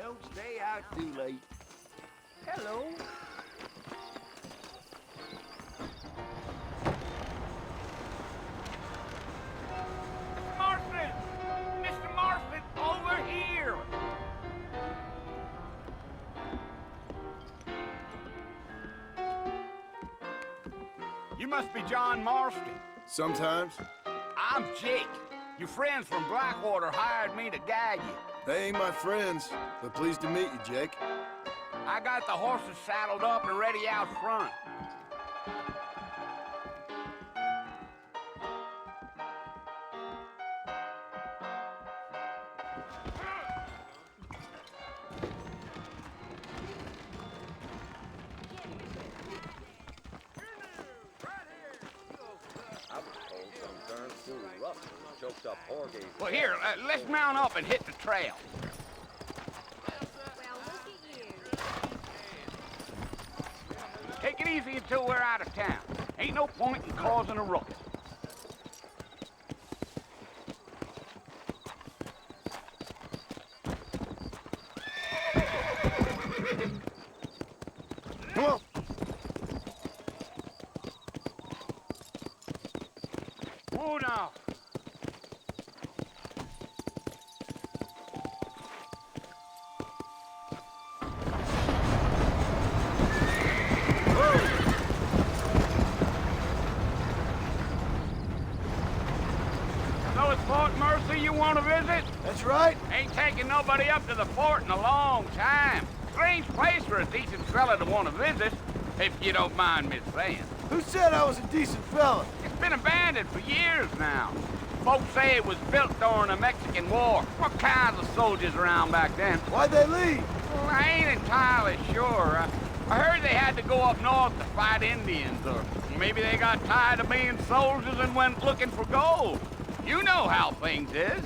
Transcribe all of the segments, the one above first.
Don't stay out too late. Hello. Marston! Mr. Marston, over here! You must be John Marston. Sometimes. I'm Jake. Your friends from Blackwater hired me to guide you. They ain't my friends, but pleased to meet you, Jake. I got the horses saddled up and ready out front. Well, here, let's mount up and hit the trail. Well, look at you. Take it easy until we're out of town. Ain't no point in causing a ruckus. Come on. Whoa now. So it's Fort Mercy you want to visit? That's right. Ain't taking nobody up to the fort in a long time. Strange place for a decent fella to want to visit, if you don't mind me saying. Who said I was a decent fella? It's been abandoned for years now. Folks say it was built during the Mexican War. What kinds of soldiers around back then? Why'd they leave? Well, I ain't entirely sure. I heard they had to go up north to fight Indians, or maybe they got tired of being soldiers and went looking for gold. You know how things is.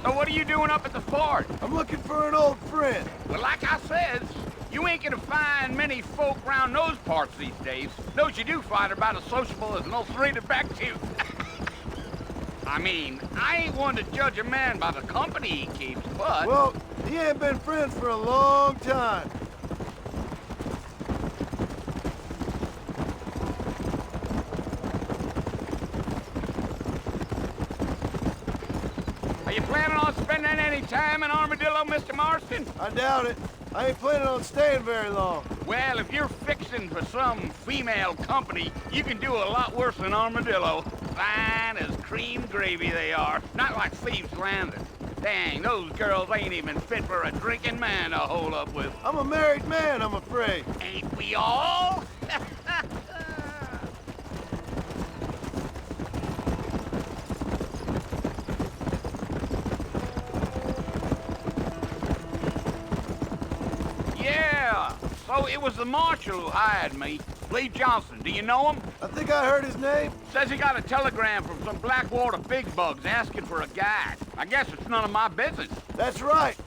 So what are you doing up at the fort? I'm looking for an old friend. Well, like I said, you ain't gonna find many folk around those parts these days. Those you do find are about as sociable as an ulcerated back tooth. I mean, I ain't one to judge a man by the company he keeps, but... Well, he ain't been friends for a long time. Are you planning on spending any time in Armadillo, Mr. Marston? I doubt it. I ain't planning on staying very long. Well, if you're fixing for some female company, you can do a lot worse than Armadillo. Fine as cream gravy they are. Not like Thieves' Landing. Dang, those girls ain't even fit for a drinking man to hole up with. I'm a married man, I'm afraid. Ain't we all? Yeah, so it was the marshal who hired me. Lee Johnson, do you know him? I think I heard his name. Says he got a telegram from some Blackwater big bugs asking for a guide. I guess it's none of my business. That's right.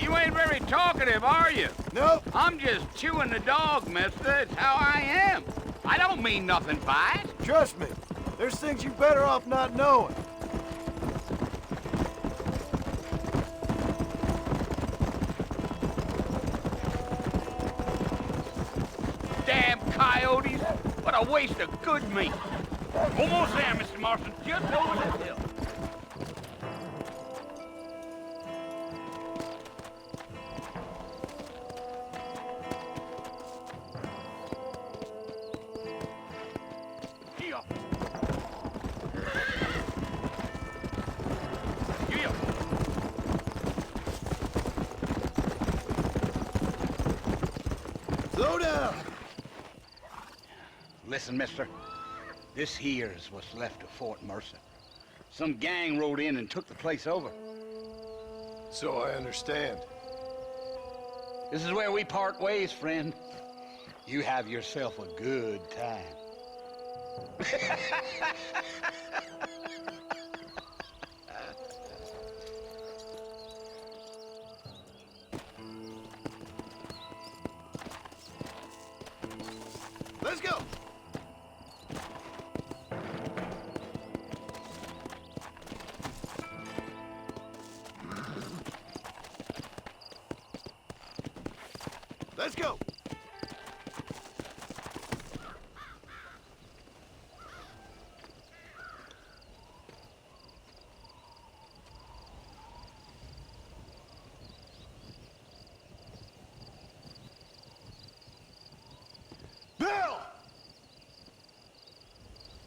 You ain't very talkative, are you? Nope. I'm just chewing the dog, mister. It's how I am. I don't mean nothing by it. Trust me. There's things you're better off not knowing. Damn coyotes. What a waste of good meat. Almost there, Mr. Marston. Just over the hill. Yeah. Yeah. Slow down. Listen, mister. This here's what's left of Fort Mercer. Some gang rode in and took the place over. So I understand. This is where we part ways, friend. You have yourself a good time. Let's go. Let's go! Bill!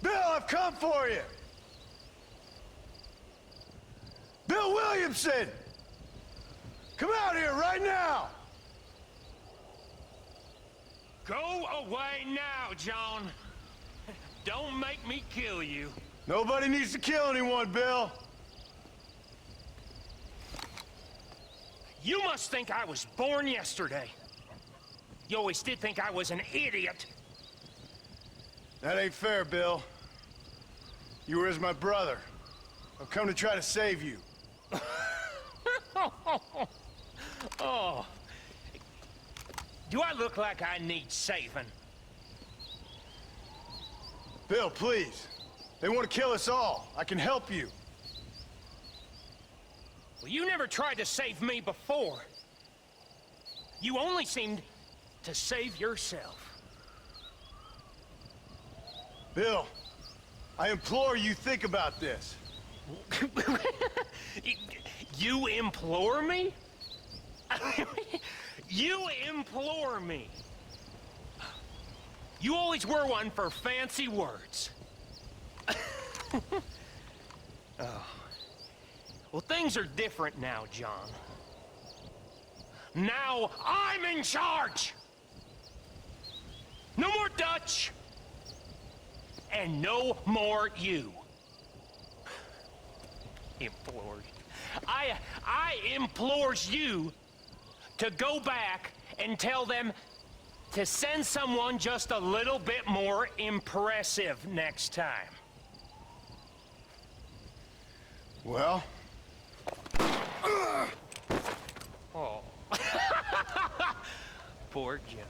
Bill, I've come for you! Bill Williamson! Come out here right now! Go away now, John. Don't make me kill you. Nobody needs to kill anyone, Bill. You must think I was born yesterday. You always did think I was an idiot. That ain't fair, Bill. You were as my brother. I've come to try to save you. Oh. Do I look like I need saving? Bill, please. They want to kill us all. I can help you. Well, you never tried to save me before. You only seemed to save yourself. Bill, I implore you think about this. You implore me? You implore me. You always were one for fancy words. Oh. Well, things are different now, John. Now I'm in charge! No more Dutch! And no more you. Implored. I implores you to go back and tell them to send someone just a little bit more impressive next time. Well? Oh. Poor John.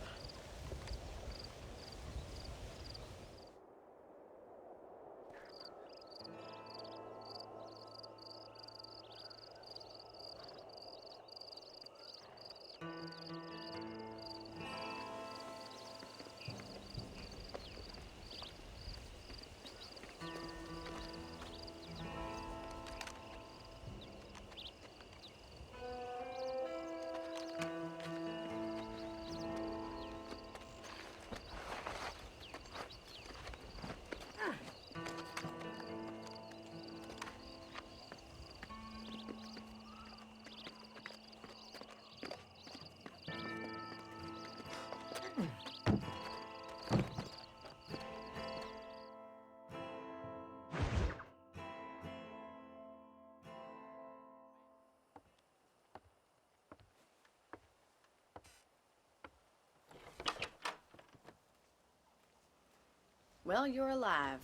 Well, you're alive.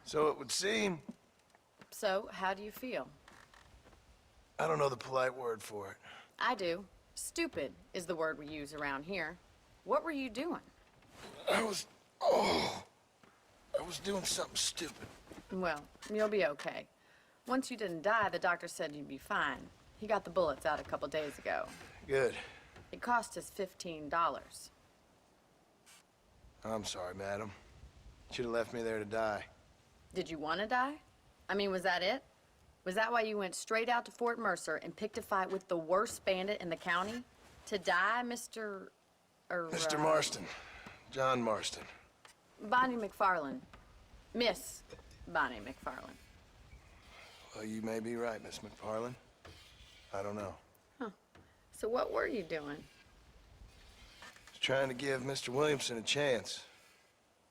So it would seem. So, how do you feel? I don't know the polite word for it. I do. Stupid is the word we use around here. What were you doing? I was doing something stupid. Well, you'll be okay. Once you didn't die, the doctor said you'd be fine. He got the bullets out a couple days ago. Good. It cost us $15. I'm sorry, madam. Should have left me there to die. Did you want to die? I mean, was that it? Was that why you went straight out to Fort Mercer and picked a fight with the worst bandit in the county? To die, Mr. Mr. Marston. John Marston. Bonnie McFarland. Miss Bonnie McFarland. Well, you may be right, Miss McFarland. I don't know. Huh. So what were you doing? Trying to give Mr. Williamson a chance.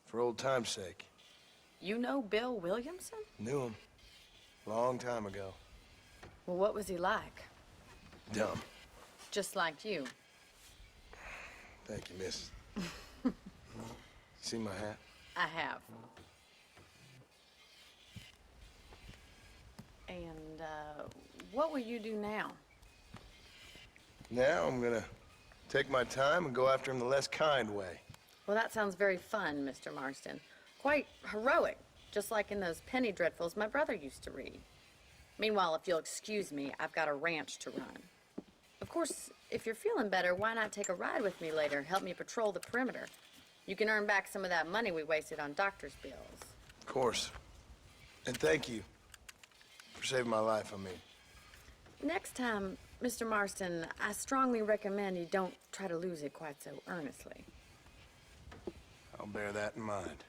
For old time's sake. You know Bill Williamson? Knew him. Long time ago. Well, what was he like? Dumb. Just like you. Thank you, miss. See my hat? I have. And, what will you do now? Now I'm gonna take my time and go after him the less kind way. Well, that sounds very fun, Mr. Marston. Quite heroic, just like in those penny dreadfuls my brother used to read. Meanwhile, if you'll excuse me, I've got a ranch to run. Of course, if you're feeling better, why not take a ride with me later? Help me patrol the perimeter. You can earn back some of that money we wasted on doctor's bills. Of course. And thank you for saving my life, I mean. Next time, Mr. Marston, I strongly recommend you don't try to lose it quite so earnestly. I'll bear that in mind.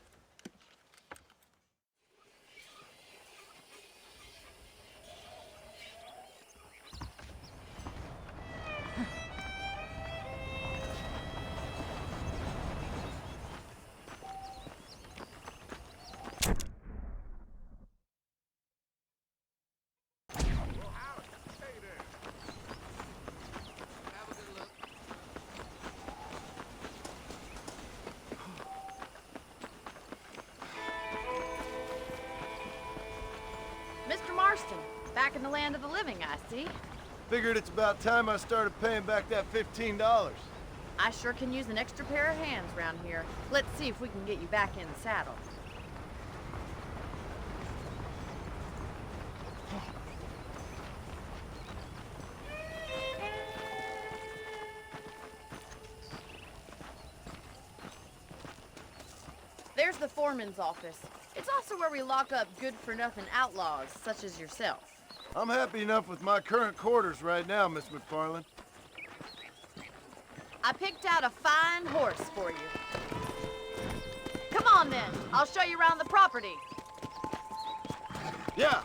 Mr. Marston, back in the land of the living, I see. Figured it's about time I started paying back that $15. I sure can use an extra pair of hands around here. Let's see if we can get you back in the saddle. There's the foreman's office. It's also where we lock up good-for-nothing outlaws, such as yourself. I'm happy enough with my current quarters right now, Miss McFarland. I picked out a fine horse for you. Come on, then. I'll show you around the property. Yeah.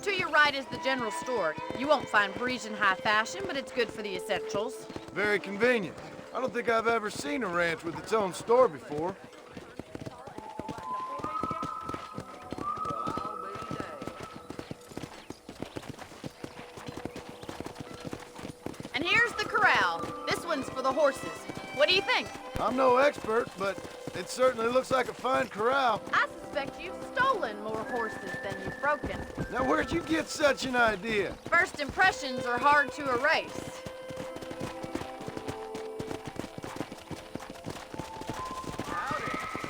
To your right is the general store. You won't find Parisian high fashion, but it's good for the essentials. Very convenient. I don't think I've ever seen a ranch with its own store before. And here's the corral. This one's for the horses. What do you think? I'm no expert, but it certainly looks like a fine corral. I suspect you've stolen more horses than you've broken. Now, where'd you get such an idea? First impressions are hard to erase.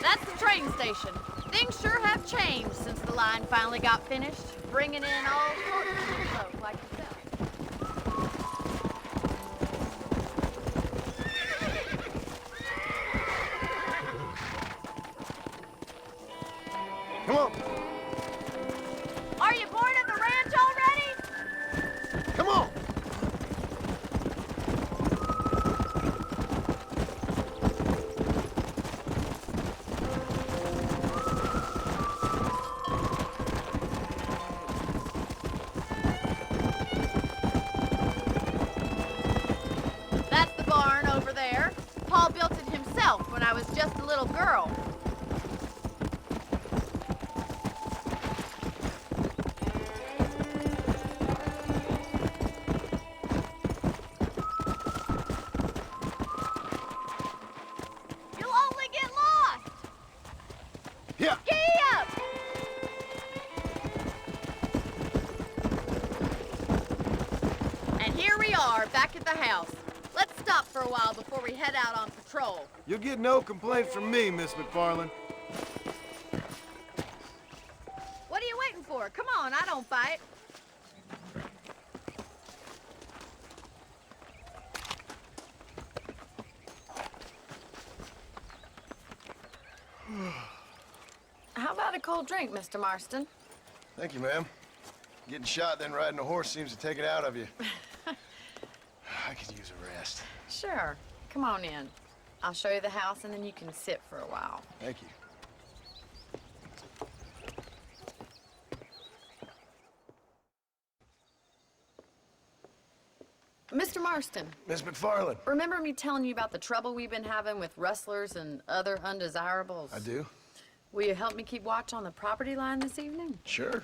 That's the train station. Things sure have changed since the line finally got finished, bringing in all sorts of new folk like yourself. Come on. Are you bored of the ranch already? Come on. That's the barn over there. Paul built it himself when I was just a little girl. You'll only get lost! Yeah. Giddy up! And here we are, back at the house. Let's stop for a while before we head out on patrol. You'll get no complaints from me, Miss McFarland. What are you waiting for? Come on, I don't bite. How about a cold drink, Mr. Marston? Thank you, ma'am. Getting shot, then riding a horse seems to take it out of you. I could use a rest. Sure. Come on in. I'll show you the house, and then you can sit for a while. Thank you. Mr. Marston, Miss McFarland. remember me telling you about the trouble we've been having with rustlers and other undesirables? I do? Will you help me keep watch on the property line this evening? Sure.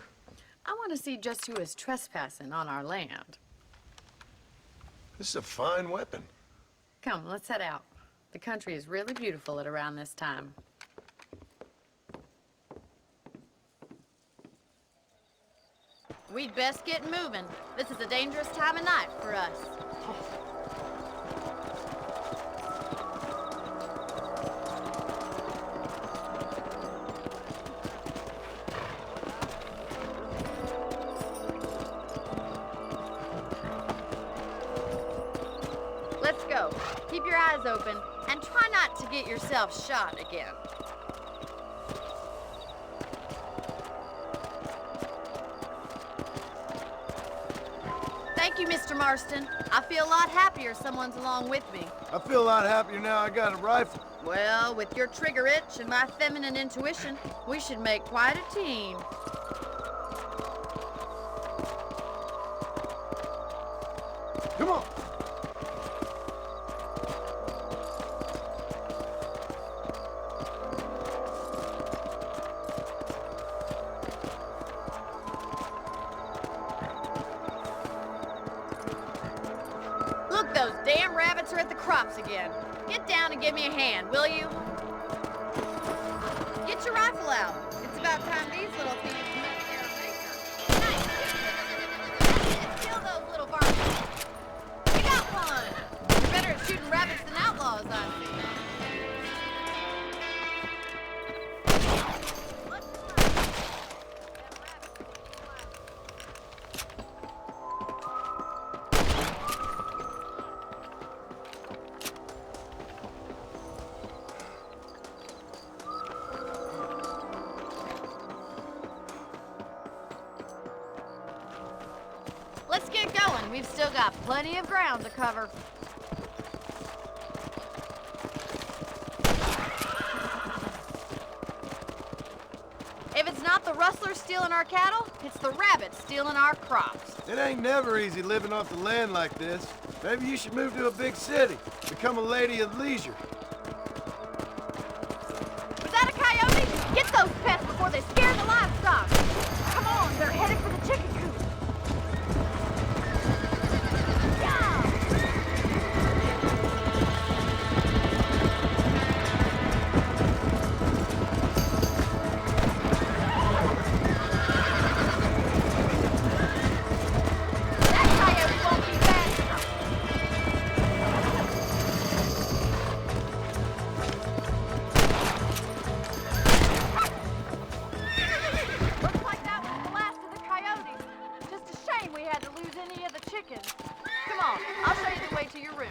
I want to see just who is trespassing on our land. This is a fine weapon. Come, let's head out. The country is really beautiful at around this time. We'd best get moving. This is a dangerous time of night for us. Let's go. Keep your eyes open and try not to get yourself shot again. Thank you, Mr. Marston. I feel a lot happier someone's along with me. I feel a lot happier now I got a rifle. Well, with your trigger itch and my feminine intuition, we should make quite a team. Come on. Look, those damn rabbits are at the crops again. Get down and give me a hand, will you? Get your rifle out. It's about time these little thieves met their maker. Nice. Kill those little varmints. You got one. You're better at shooting rabbits than outlaws, I see. Let's get going. We've still got plenty of ground to cover. If it's not the rustlers stealing our cattle, it's the rabbits stealing our crops. It ain't never easy living off the land like this. Maybe you should move to a big city. Become a lady of leisure. Was that a coyote? Get those pests before they scare the livestock. Come on, they're headed for the chicken coop. Yeah! That coyote won't be fast. Looks like that was the last of the coyotes. Just a shame we had to lose any of the chickens. Come on, I'll show you the way to your room.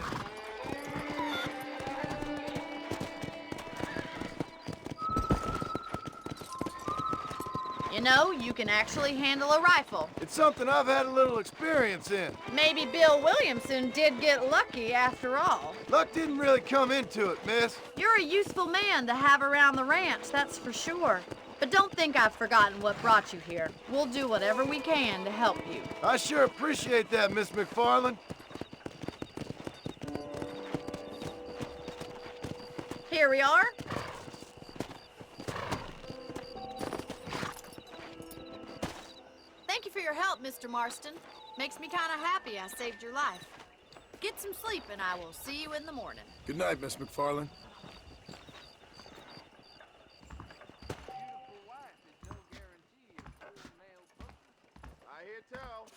You know, you can actually handle a rifle. It's something I've had a little experience in. Maybe Bill Williamson did get lucky after all. Luck didn't really come into it, miss. You're a useful man to have around the ranch, that's for sure. But don't think I've forgotten what brought you here. We'll do whatever we can to help you. I sure appreciate that, Miss McFarland. Here we are. Thank you for your help, Mr. Marston. Makes me kind of happy I saved your life. Get some sleep and I will see you in the morning. Good night, Miss McFarland. Beautiful wife is no guarantee of good male pussy. I hear tell.